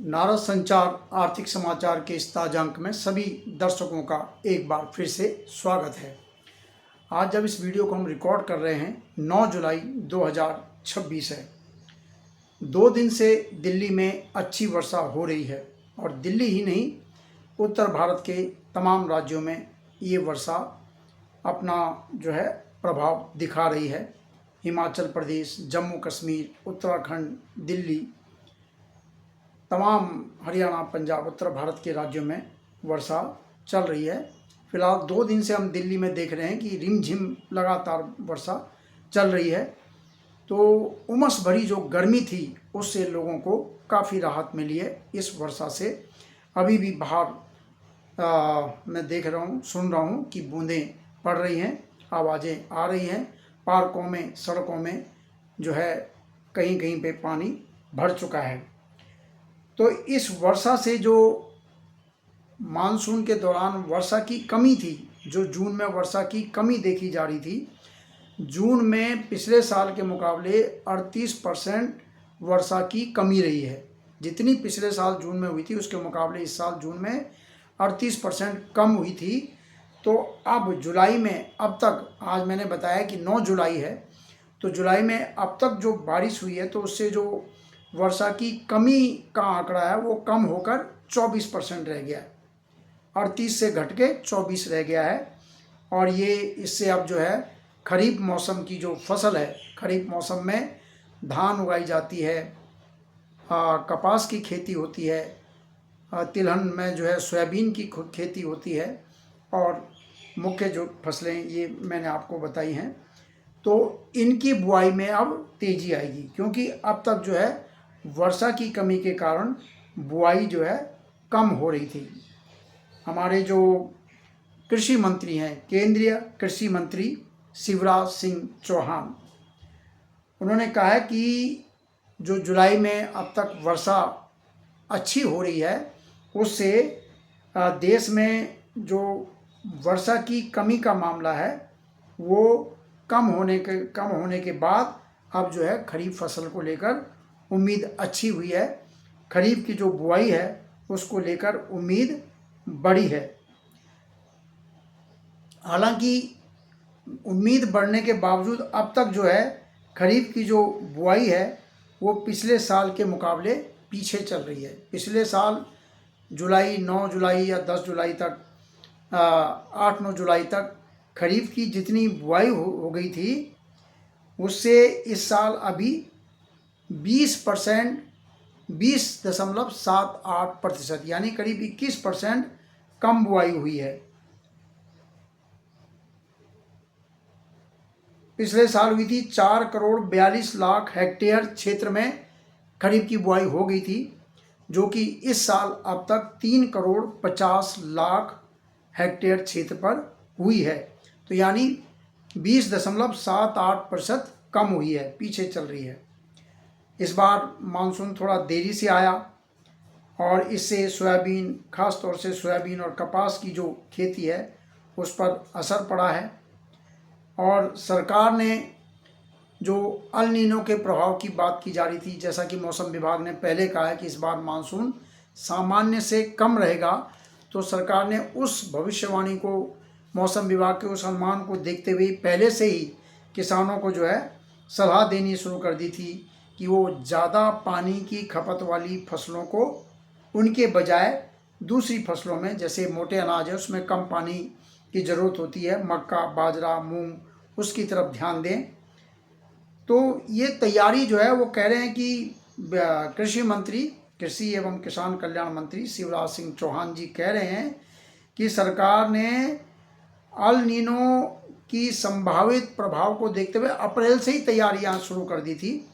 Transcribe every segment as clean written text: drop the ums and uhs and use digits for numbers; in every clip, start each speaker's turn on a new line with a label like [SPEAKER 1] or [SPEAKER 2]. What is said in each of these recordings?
[SPEAKER 1] नारद संचार आर्थिक समाचार के इस ताजा अंक में सभी दर्शकों का एक बार फिर से स्वागत है। आज जब इस वीडियो को हम रिकॉर्ड कर रहे हैं 9 जुलाई 2026 है। 2 दिन से दिल्ली में अच्छी वर्षा हो रही है और दिल्ली ही नहीं उत्तर भारत के तमाम राज्यों में ये वर्षा अपना जो है प्रभाव दिखा रही है। हिमाचल प्रदेश, जम्मू कश्मीर, उत्तराखंड, दिल्ली, तमाम हरियाणा, पंजाब, उत्तर भारत के राज्यों में वर्षा चल रही है। फिलहाल 2 दिन से हम दिल्ली में देख रहे हैं कि रिमझिम लगातार वर्षा चल रही है। तो उमस भरी जो गर्मी थी उससे लोगों को काफ़ी राहत मिली है इस वर्षा से। अभी भी बाहर मैं देख रहा हूँ, सुन रहा हूँ कि बूंदें पड़ रही हैं, आवाज़ें आ रही हैं। पार्कों में, सड़कों में जो है कहीं कहीं पे पानी भर चुका है। तो इस वर्षा से जो मानसून के दौरान वर्षा की कमी थी, जो जून में वर्षा की कमी देखी जा रही थी, जून में पिछले साल के मुकाबले 38% वर्षा की कमी रही है। जितनी पिछले साल जून में हुई थी उसके मुकाबले इस साल जून में 38% कम हुई थी। तो अब जुलाई में अब तक, आज मैंने बताया कि 9 जुलाई है, तो जुलाई में अब तक जो बारिश हुई है तो उससे जो वर्षा की कमी का आंकड़ा है वो कम होकर 24% रह गया है। 38 से घट के 24 रह गया है। और ये इससे अब जो है खरीफ मौसम की जो फसल है, खरीफ मौसम में धान उगाई जाती है, कपास की खेती होती है, तिलहन में जो है सोयाबीन की खेती होती है, और मुख्य जो फसलें ये मैंने आपको बताई हैं, तो इनकी बुआई में अब तेज़ी आएगी। क्योंकि अब तक जो है वर्षा की कमी के कारण बुआई जो है कम हो रही थी। हमारे जो कृषि मंत्री हैं, केंद्रीय कृषि मंत्री शिवराज सिंह चौहान, उन्होंने कहा है कि जो जुलाई में अब तक वर्षा अच्छी हो रही है उससे देश में जो वर्षा की कमी का मामला है वो कम होने के बाद अब जो है खरीफ फसल को लेकर उम्मीद अच्छी हुई है। खरीफ की जो बुआई है उसको लेकर उम्मीद बढ़ी है। हालांकि उम्मीद बढ़ने के बावजूद अब तक जो है खरीफ की जो बुआई है वो पिछले साल के मुकाबले पीछे चल रही है। पिछले साल जुलाई, 9 जुलाई या 10 जुलाई तक, 8-9 जुलाई तक खरीफ की जितनी बुआई हो गई थी उससे इस साल अभी 20%, 20.78% यानी करीब 21% कम बुआई हुई है। पिछले साल हुई थी 4,42,00,000 हेक्टेयर क्षेत्र में खरीफ की बुआई हो गई थी, जो कि इस साल अब तक 3,50,00,000 हेक्टेयर क्षेत्र पर हुई है। तो यानी 20.78% कम हुई है, पीछे चल रही है। इस बार मानसून थोड़ा देरी से आया और इससे सोयाबीन, खास तौर से सोयाबीन और कपास की जो खेती है उस पर असर पड़ा है। और सरकार ने जो अल नीनो के प्रभाव की बात की जा रही थी, जैसा कि मौसम विभाग ने पहले कहा है कि इस बार मानसून सामान्य से कम रहेगा, तो सरकार ने उस भविष्यवाणी को, मौसम विभाग के उस अनुमान को देखते हुए पहले से ही किसानों को जो है सलाह देनी शुरू कर दी थी कि वो ज़्यादा पानी की खपत वाली फसलों को उनके बजाय दूसरी फसलों में, जैसे मोटे अनाज है उसमें कम पानी की ज़रूरत होती है, मक्का, बाजरा, मूंग, उसकी तरफ ध्यान दें। तो ये तैयारी जो है वो कह रहे हैं कि कृषि एवं किसान कल्याण मंत्री शिवराज सिंह चौहान जी कह रहे हैं कि सरकार ने अल नीनो की संभावित प्रभाव को देखते हुए अप्रैल से ही तैयारियां शुरू कर दी थी।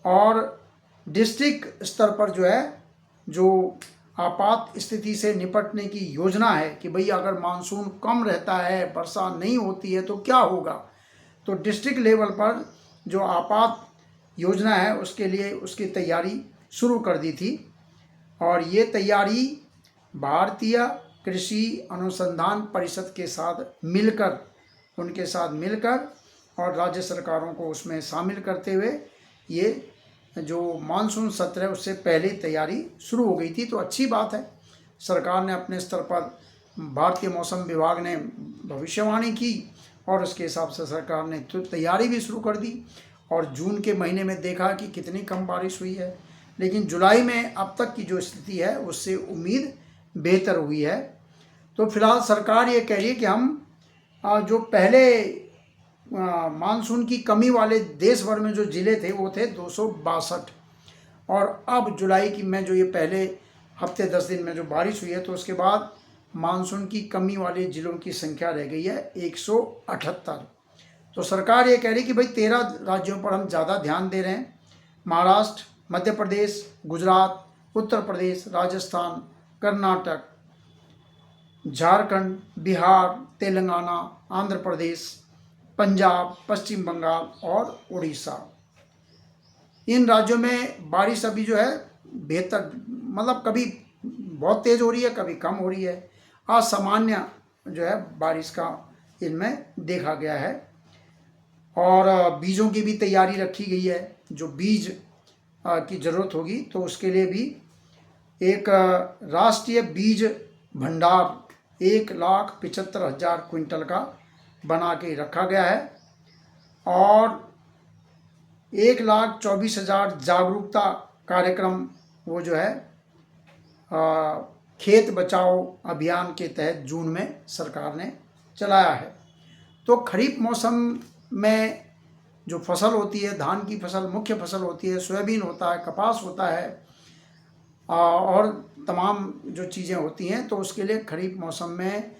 [SPEAKER 1] और डिस्ट्रिक्ट स्तर पर जो है जो आपात स्थिति से निपटने की योजना है कि भाई अगर मानसून कम रहता है, वर्षा नहीं होती है तो क्या होगा, तो डिस्ट्रिक्ट लेवल पर जो आपात योजना है उसके लिए उसकी तैयारी शुरू कर दी थी। और ये तैयारी भारतीय कृषि अनुसंधान परिषद के साथ मिलकर, उनके साथ मिलकर और राज्य सरकारों को उसमें शामिल करते हुए ये जो मानसून सत्र है उससे पहले तैयारी शुरू हो गई थी। तो अच्छी बात है, सरकार ने अपने स्तर पर, भारतीय मौसम विभाग ने भविष्यवाणी की और उसके हिसाब से सरकार ने तो तैयारी भी शुरू कर दी। और जून के महीने में देखा कि कितनी कम बारिश हुई है, लेकिन जुलाई में अब तक की जो स्थिति है उससे उम्मीद बेहतर हुई है। तो फिलहाल सरकार ये कह रही है कि हम जो पहले मानसून की कमी वाले देश भर में जो ज़िले थे वो थे 262, और अब जुलाई की में जो ये पहले हफ्ते 10 दिन में जो बारिश हुई है तो उसके बाद मानसून की कमी वाले ज़िलों की संख्या रह गई है 178। तो सरकार ये कह रही है कि भाई 13 राज्यों पर हम ज़्यादा ध्यान दे रहे हैं, महाराष्ट्र, मध्य प्रदेश, गुजरात, उत्तर प्रदेश, राजस्थान, कर्नाटक, झारखंड, बिहार, तेलंगाना, आंध्र प्रदेश, पंजाब, पश्चिम बंगाल और उड़ीसा, इन राज्यों में बारिश अभी जो है बेहतर, मतलब कभी बहुत तेज़ हो रही है, कभी कम हो रही है, असामान्य जो है बारिश का इनमें देखा गया है। और बीजों की भी तैयारी रखी गई है, जो बीज की ज़रूरत होगी तो उसके लिए भी एक राष्ट्रीय बीज भंडार 1,75,000 क्विंटल का बना के रखा गया है और 1,24,000 जागरूकता कार्यक्रम वो जो है खेत बचाओ अभियान के तहत जून में सरकार ने चलाया है। तो खरीफ मौसम में जो फसल होती है, धान की फसल मुख्य फसल होती है, सोयाबीन होता है, कपास होता है और तमाम जो चीज़ें होती हैं, तो उसके लिए खरीफ मौसम में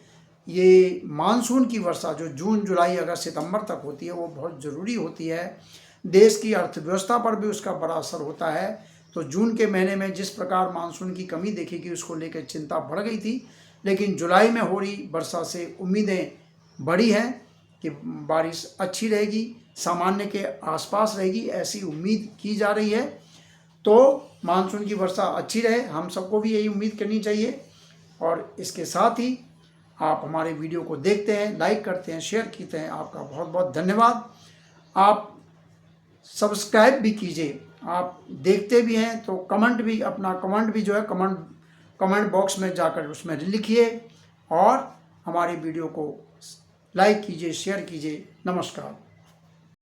[SPEAKER 1] ये मानसून की वर्षा जो जून, जुलाई, अगस्त, सितंबर तक होती है वो बहुत ज़रूरी होती है। देश की अर्थव्यवस्था पर भी उसका बड़ा असर होता है। तो जून के महीने में जिस प्रकार मानसून की कमी देखी गई उसको लेकर चिंता बढ़ गई थी, लेकिन जुलाई में हो रही वर्षा से उम्मीदें बढ़ी हैं कि बारिश अच्छी रहेगी, सामान्य के आसपास रहेगी, ऐसी उम्मीद की जा रही है। तो मानसून की वर्षा अच्छी रहे, हम सबको भी यही उम्मीद करनी चाहिए। और इसके साथ ही आप हमारे वीडियो को देखते हैं, लाइक करते हैं, शेयर करते हैं, आपका बहुत बहुत धन्यवाद। आप सब्सक्राइब भी कीजिए, आप देखते भी हैं तो कमेंट भी, अपना कमेंट भी जो है कमेंट बॉक्स में जाकर उसमें लिखिए और हमारी वीडियो को लाइक कीजिए, शेयर कीजिए। नमस्कार।